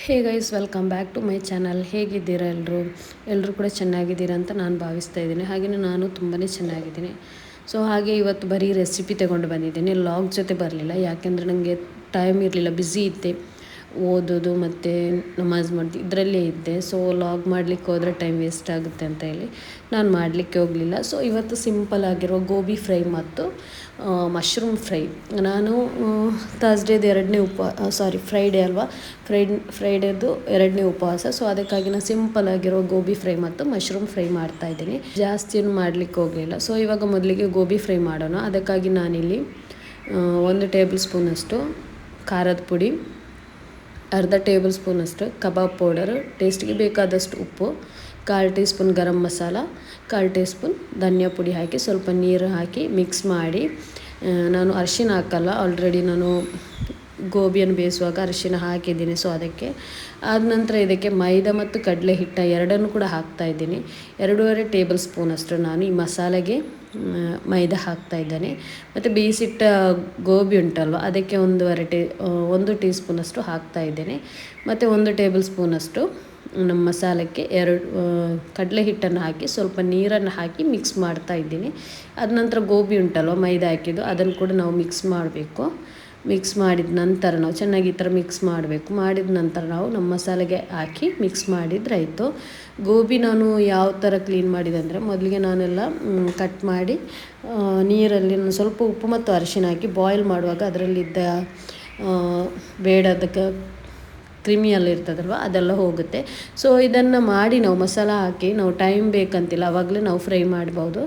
Hey guys, welcome back to my channel. ಹೇಗಿದ್ದೀರಾ ಎಲ್ಲರೂ ಕೂಡ ಚೆನ್ನಾಗಿದ್ದೀರಾ ಅಂತ ನಾನು ಭಾವಿಸ್ತಾ ಇದ್ದೀನಿ. ಹಾಗೆಯೇ ನಾನು ತುಂಬಾ ಚೆನ್ನಾಗಿದ್ದೀನಿ. ಸೊ ಹಾಗೆ ಇವತ್ತು ಬರೀ ರೆಸಿಪಿ ತಗೊಂಡು ಬಂದಿದ್ದೀನಿ. ಲಾಗ್ ಜೊತೆ ಬರಲಿಲ್ಲ, ಯಾಕೆಂದರೆ ನನಗೆ ಟೈಮ್ ಇರಲಿಲ್ಲ, ಬ್ಯುಸಿ ಇದ್ದೆ. ಓದೋದು ಮತ್ತು ನಮಾಜ್ ಮಾಡ್ದು ಇದರಲ್ಲೇ ಇದ್ದೆ. ಸೊ ಲಾಗ್ ಮಾಡಲಿಕ್ಕೆ ಹೋದರೆ ಟೈಮ್ ವೇಸ್ಟ್ ಆಗುತ್ತೆ ಅಂತ ಹೇಳಿ ನಾನು ಮಾಡಲಿಕ್ಕೆ ಹೋಗಲಿಲ್ಲ. ಸೊ ಇವತ್ತು ಸಿಂಪಲ್ ಆಗಿರೋ ಗೋಬಿ ಫ್ರೈ ಮತ್ತು ಮಶ್ರೂಮ್ ಫ್ರೈ. ನಾನು ಥರ್ಸ್ಡೇದು ಫ್ರೈಡೇ ಅಲ್ವಾ, ಫ್ರೈಡೇದು 2ನೇ ಉಪವಾಸ. ಸೊ ಅದಕ್ಕಾಗಿ ನಾನು ಸಿಂಪಲ್ ಆಗಿರೋ ಗೋಬಿ ಫ್ರೈ ಮತ್ತು ಮಶ್ರೂಮ್ ಫ್ರೈ ಮಾಡ್ತಾಯಿದ್ದೀನಿ. ಜಾಸ್ತಿ ಏನು ಮಾಡಲಿಕ್ಕೆ ಹೋಗಲಿಲ್ಲ. ಸೊ ಇವಾಗ ಮೊದಲಿಗೆ ಗೋಬಿ ಫ್ರೈ ಮಾಡೋಣ. ಅದಕ್ಕಾಗಿ ನಾನಿಲ್ಲಿ 1 ಟೇಬಲ್ ಸ್ಪೂನಷ್ಟು ಖಾರದ ಪುಡಿ, ಅರ್ಧ ಟೇಬಲ್ ಸ್ಪೂನಷ್ಟು ಕಬಾಬ್ ಪೌಡರು, ಟೇಸ್ಟಿಗೆ ಬೇಕಾದಷ್ಟು ಉಪ್ಪು, 1/4 tea spoon garam masala, 1/4 tea spoon ಧನಿಯಾ ಪುಡಿ ಹಾಕಿ ಸ್ವಲ್ಪ ನೀರು ಹಾಕಿ ಮಿಕ್ಸ್ ಮಾಡಿ, ನಾನು ಅರಿಶಿನ ಹಾಕಲ್ಲ, ಆಲ್ರೆಡಿ ನಾನು ಗೋಬಿಯನ್ನು ಬೇಯಿಸುವಾಗ ಅರಿಶಿನ ಹಾಕಿದ್ದೀನಿ. ಸೊ ಅದಕ್ಕೆ ಆದ ನಂತರ ಇದಕ್ಕೆ ಮೈದಾ ಮತ್ತು ಕಡಲೆ ಹಿಟ್ಟು ಎರಡನ್ನೂ ಕೂಡ ಹಾಕ್ತಾಯಿದ್ದೀನಿ. 2.5 ಟೇಬಲ್ ಸ್ಪೂನಷ್ಟು ನಾನು ಈ ಮಸಾಲೆಗೆ ಮೈದಾ ಹಾಕ್ತಾಯಿದ್ದೇನೆ. ಮತ್ತು ಬೇಯಿಸಿಟ್ಟ ಗೋಬಿ ಉಂಟಲ್ವ, ಅದಕ್ಕೆ 1 ಟೀ ಸ್ಪೂನಷ್ಟು ಹಾಕ್ತಾಯಿದ್ದೇನೆ. ಮತ್ತು 1 ಟೇಬಲ್ ಸ್ಪೂನಷ್ಟು ನಮ್ಮ ಮಸಾಲಕ್ಕೆ ಕಡಲೆ ಹಿಟ್ಟನ್ನು ಹಾಕಿ ಸ್ವಲ್ಪ ನೀರನ್ನು ಹಾಕಿ ಮಿಕ್ಸ್ ಮಾಡ್ತಾಯಿದ್ದೀನಿ. ಅದ ನಂತರ ಗೋಬಿ ಉಂಟಲ್ವ ಮೈದಾ ಹಾಕಿದ್ದು, ಅದನ್ನು ಕೂಡ ನಾವು ಮಿಕ್ಸ್ ಮಾಡಬೇಕು. ಮಿಕ್ಸ್ ಮಾಡಿದ ನಂತರ ನಾವು ಚೆನ್ನಾಗಿ ಈ ಥರ ಮಿಕ್ಸ್ ಮಾಡಬೇಕು. ಮಾಡಿದ ನಂತರ ನಾವು ನಮ್ಮ ಮಸಾಲೆಗೆ ಹಾಕಿ ಮಿಕ್ಸ್ ಮಾಡಿದ್ರಾಯಿತು. ಗೋಬಿ ನಾನು ಯಾವ ಥರ ಕ್ಲೀನ್ ಮಾಡಿದೆ ಅಂದರೆ, ಮೊದಲಿಗೆ ನಾನೆಲ್ಲ ಕಟ್ ಮಾಡಿ ನೀರಲ್ಲಿ ಸ್ವಲ್ಪ ಉಪ್ಪು ಮತ್ತು ಅರಿಶಿನ ಹಾಕಿ ಬಾಯ್ಲ್ ಮಾಡುವಾಗ ಅದರಲ್ಲಿದ್ದ ಬೇಡದ ಕ್ರಿಮಿಯೆಲ್ಲ ಇರ್ತದಲ್ವ ಅದೆಲ್ಲ ಹೋಗುತ್ತೆ. ಸೊ ಇದನ್ನು ಮಾಡಿ ನಾವು ಮಸಾಲ ಹಾಕಿ ನಾವು ಟೈಮ್ ಬೇಕಂತಿಲ್ಲ, ಆವಾಗಲೇ ನಾವು ಫ್ರೈ ಮಾಡ್ಬೋದು.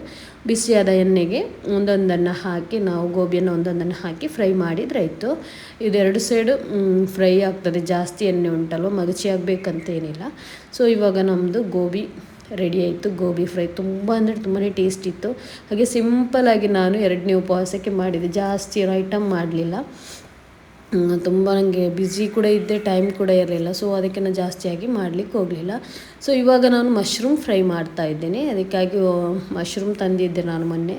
ಬಿಸಿಯಾದ ಎಣ್ಣೆಗೆ ಒಂದೊಂದನ್ನು ಹಾಕಿ ನಾವು ಗೋಬಿಯನ್ನು ಒಂದೊಂದನ್ನು ಹಾಕಿ ಫ್ರೈ ಮಾಡಿದ್ರಾಯಿತು. ಇದು 2 ಸೈಡು ಫ್ರೈ ಆಗ್ತದೆ. ಜಾಸ್ತಿ ಎಣ್ಣೆ ಉಂಟಲ್ವ, ಮಗಚಿ ಆಗಬೇಕಂತೇನಿಲ್ಲ. ಸೊ ಇವಾಗ ನಮ್ಮದು ಗೋಬಿ ರೆಡಿ ಆಯಿತು. ಗೋಬಿ ಫ್ರೈ ತುಂಬ ತುಂಬಾ ಟೇಸ್ಟ್ ಇತ್ತು. ಹಾಗೆ ಸಿಂಪಲಾಗಿ ನಾನು 2ನೇ ಉಪವಾಸಕ್ಕೆ ಮಾಡಿದೆ, ಜಾಸ್ತಿ ಏನೋ ಐಟಮ್ ಮಾಡಲಿಲ್ಲ. ತುಂಬ ನನಗೆ ಬ್ಯುಸಿ ಕೂಡ ಇದ್ದೆ, ಟೈಮ್ ಕೂಡ ಇರಲಿಲ್ಲ. ಸೊ ಅದಕ್ಕೆ ನಾನು ಜಾಸ್ತಿಯಾಗಿ ಮಾಡಲಿಕ್ಕೆ ಹೋಗಲಿಲ್ಲ. ಸೊ ಇವಾಗ ನಾನು ಮಶ್ರೂಮ್ ಫ್ರೈ ಮಾಡ್ತಾ ಇದ್ದೇನೆ. ಅದಕ್ಕಾಗಿ ಮಶ್ರೂಮ್ ತಂದಿದ್ದೆ ನಾನು ಮೊನ್ನೆ.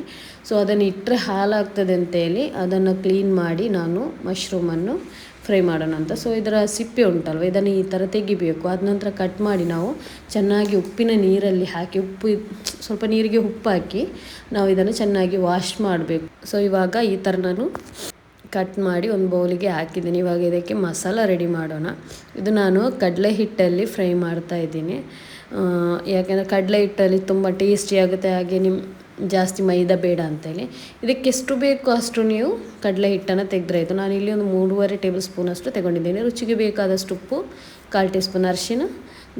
ಸೊ ಅದನ್ನು ಇಟ್ಟರೆ ಹಾಲಾಗ್ತದೆ ಅಂತೇಳಿ ಅದನ್ನು ಕ್ಲೀನ್ ಮಾಡಿ ನಾನು ಮಶ್ರೂಮನ್ನು ಫ್ರೈ ಮಾಡೋಣ ಅಂತ. ಸೊ ಇದರ ಸಿಪ್ಪೆ ಉಂಟಲ್ವ, ಇದನ್ನು ಈ ಥರ ತೆಗಿಬೇಕು. ಆದ ನಂತರ ಕಟ್ ಮಾಡಿ ನಾವು ಚೆನ್ನಾಗಿ ಉಪ್ಪಿನ ನೀರಲ್ಲಿ ಹಾಕಿ, ಸ್ವಲ್ಪ ನೀರಿಗೆ ಉಪ್ಪು ಹಾಕಿ ನಾವು ಇದನ್ನು ಚೆನ್ನಾಗಿ ವಾಶ್ ಮಾಡಬೇಕು. ಸೊ ಇವಾಗ ಈ ಥರ ನಾನು ಕಟ್ ಮಾಡಿ ಒಂದು ಬೌಲಿಗೆ ಹಾಕಿದ್ದೀನಿ. ಇವಾಗ ಇದಕ್ಕೆ ಮಸಾಲ ರೆಡಿ ಮಾಡೋಣ. ಇದು ನಾನು ಕಡಲೆ ಹಿಟ್ಟಲ್ಲಿ ಫ್ರೈ ಮಾಡ್ತಾ ಇದ್ದೀನಿ, ಯಾಕೆಂದರೆ ಕಡಲೆ ಹಿಟ್ಟಲ್ಲಿ ತುಂಬ ಟೇಸ್ಟಿ ಆಗುತ್ತೆ. ಹಾಗೆ ಜಾಸ್ತಿ ಮೈದಾ ಬೇಡ ಅಂತೇಳಿ ಇದಕ್ಕೆ ಎಷ್ಟು ಬೇಕೋ ಅಷ್ಟು ನೀವು ಕಡಲೆ ಹಿಟ್ಟನ್ನು ತೆಗೆದ್ರಾಯಿತು. ನಾನಿಲ್ಲಿ ಒಂದು 3.5 ಟೇಬಲ್ ಸ್ಪೂನಷ್ಟು ತಗೊಂಡಿದ್ದೀನಿ. ರುಚಿಗೆ ಬೇಕಾದಷ್ಟು ಉಪ್ಪು, 1/4 ಟೀ ಸ್ಪೂನ್ ಅರಿಶಿನ,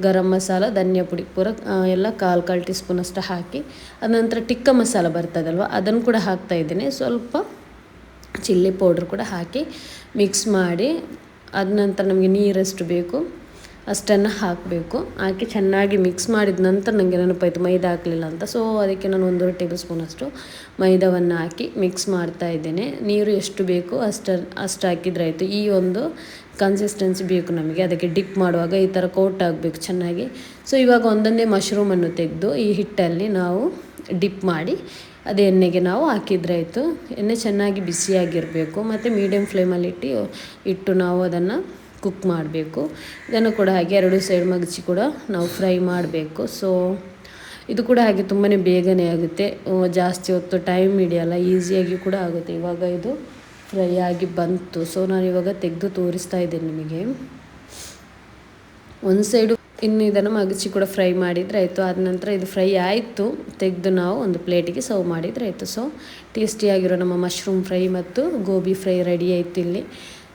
ಗರಂ ಮಸಾಲ, ಧನಿಯಾ ಪುಡಿ ಪೂರ ಎಲ್ಲ 1/4 ಟೀ ಸ್ಪೂನಷ್ಟು ಹಾಕಿ, ಅನಂತರ ಟಿಕ್ಕ ಮಸಾಲ ಬರ್ತದಲ್ವ ಅದನ್ನು ಕೂಡ ಹಾಕ್ತಾಯಿದ್ದೀನಿ. ಸ್ವಲ್ಪ ಚಿಲ್ಲಿ ಪೌಡ್ರ್ ಕೂಡ ಹಾಕಿ ಮಿಕ್ಸ್ ಮಾಡಿ, ಅದ ನಂತರ ನಮಗೆ ನೀರೆಷ್ಟು ಬೇಕು ಅಷ್ಟನ್ನು ಹಾಕಬೇಕು. ಹಾಕಿ ಚೆನ್ನಾಗಿ ಮಿಕ್ಸ್ ಮಾಡಿದ ನಂತರ ನನಗೆ ನೆನಪಾಯಿತು ಮೈದಾ ಹಾಕಲಿಲ್ಲ ಅಂತ. ಸೊ ಅದಕ್ಕೆ ನಾನು 1 ಟೇಬಲ್ ಸ್ಪೂನಷ್ಟು ಮೈದಾವನ್ನು ಹಾಕಿ ಮಿಕ್ಸ್ ಮಾಡ್ತಾ ಇದ್ದೇನೆ. ನೀರು ಎಷ್ಟು ಬೇಕು ಅಷ್ಟು ಹಾಕಿದ್ರಾಯಿತು. ಈ ಒಂದು ಕನ್ಸಿಸ್ಟೆನ್ಸಿ ಬೇಕು ನಮಗೆ. ಅದಕ್ಕೆ ಡಿಪ್ ಮಾಡುವಾಗ ಈ ಥರ ಕೋಟ್ ಆಗಬೇಕು ಚೆನ್ನಾಗಿ. ಸೊ ಇವಾಗ ಒಂದೊಂದೇ ಮಶ್ರೂಮನ್ನು ತೆಗೆದು ಈ ಹಿಟ್ಟಲ್ಲಿ ನಾವು ಡಿಪ್ ಮಾಡಿ ಅದೇ ಎಣ್ಣೆಗೆ ನಾವು ಹಾಕಿದ್ರಾಯಿತು. ಎಣ್ಣೆ ಚೆನ್ನಾಗಿ ಬಿಸಿಯಾಗಿರಬೇಕು ಮತ್ತು ಮೀಡಿಯಮ್ ಫ್ಲೇಮಲ್ಲಿ ಇಟ್ಟು ನಾವು ಅದನ್ನು ಕುಕ್ ಮಾಡಬೇಕು. ಇದನ್ನು ಕೂಡ ಹಾಗೆ 2 ಸೈಡ್ ಮಗಚಿ ಕೂಡ ನಾವು ಫ್ರೈ ಮಾಡಬೇಕು. ಸೊ ಇದು ಕೂಡ ಹಾಗೆ ತುಂಬಾ ಬೇಗನೆ ಆಗುತ್ತೆ, ಜಾಸ್ತಿ ಹೊತ್ತು ಟೈಮ್ ಹಿಡಿಯಲ್ಲ, ಈಸಿಯಾಗಿ ಕೂಡ ಆಗುತ್ತೆ. ಇವಾಗ ಇದು ಫ್ರೈ ಆಗಿ ಬಂತು. ಸೊ ನಾನು ಇವಾಗ ತೆಗೆದು ತೋರಿಸ್ತಾ ಇದ್ದೇನೆ ನಿಮಗೆ. ಒಂದು ಸೈಡು ಇನ್ನು ಇದನ್ನು ಮಗಚಿ ಕೂಡ ಫ್ರೈ ಮಾಡಿದ್ರಾಯಿತು. ಆದ ನಂತರ ಇದು ಫ್ರೈ ಆಯಿತು, ತೆಗೆದು ನಾವು ಒಂದು ಪ್ಲೇಟಿಗೆ ಸರ್ವ್ ಮಾಡಿದ್ರಾಯಿತು. ಸೊ ಟೇಸ್ಟಿಯಾಗಿರೋ ನಮ್ಮ ಮಶ್ರೂಮ್ ಫ್ರೈ ಮತ್ತು ಗೋಬಿ ಫ್ರೈ ರೆಡಿ ಆಯಿತು ಇಲ್ಲಿ.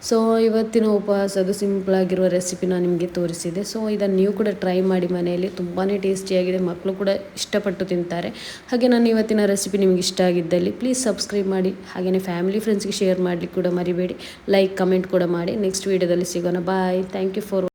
ಸೊ ಇವತ್ತಿನ ಉಪವಾಸದ ಸಿಂಪಲಾಗಿರುವ ರೆಸಿಪಿ ನಾನು ನಿಮಗೆ ತೋರಿಸಿದೆ. ಸೊ ಇದನ್ನು ನೀವು ಕೂಡ ಟ್ರೈ ಮಾಡಿ ಮನೆಯಲ್ಲಿ, ತುಂಬಾ ಟೇಸ್ಟಿಯಾಗಿದೆ, ಮಕ್ಕಳು ಕೂಡ ಇಷ್ಟಪಟ್ಟು ತಿಂತಾರೆ. ಹಾಗೆ ನಾನು ಇವತ್ತಿನ ರೆಸಿಪಿ ನಿಮಗೆ ಇಷ್ಟ ಆಗಿದ್ದಲ್ಲಿ ಪ್ಲೀಸ್ ಸಬ್ಸ್ಕ್ರೈಬ್ ಮಾಡಿ, ಹಾಗೆಯೇ ಫ್ಯಾಮಿಲಿ ಫ್ರೆಂಡ್ಸ್ಗೆ ಶೇರ್ ಮಾಡಲಿಕ್ಕೆ ಕೂಡ ಮರಿಬೇಡಿ. ಲೈಕ್ ಕಮೆಂಟ್ ಕೂಡ ಮಾಡಿ. ನೆಕ್ಸ್ಟ್ ವೀಡಿಯೋದಲ್ಲಿ ಸಿಗೋಣ. ಬಾಯ್. Thank you for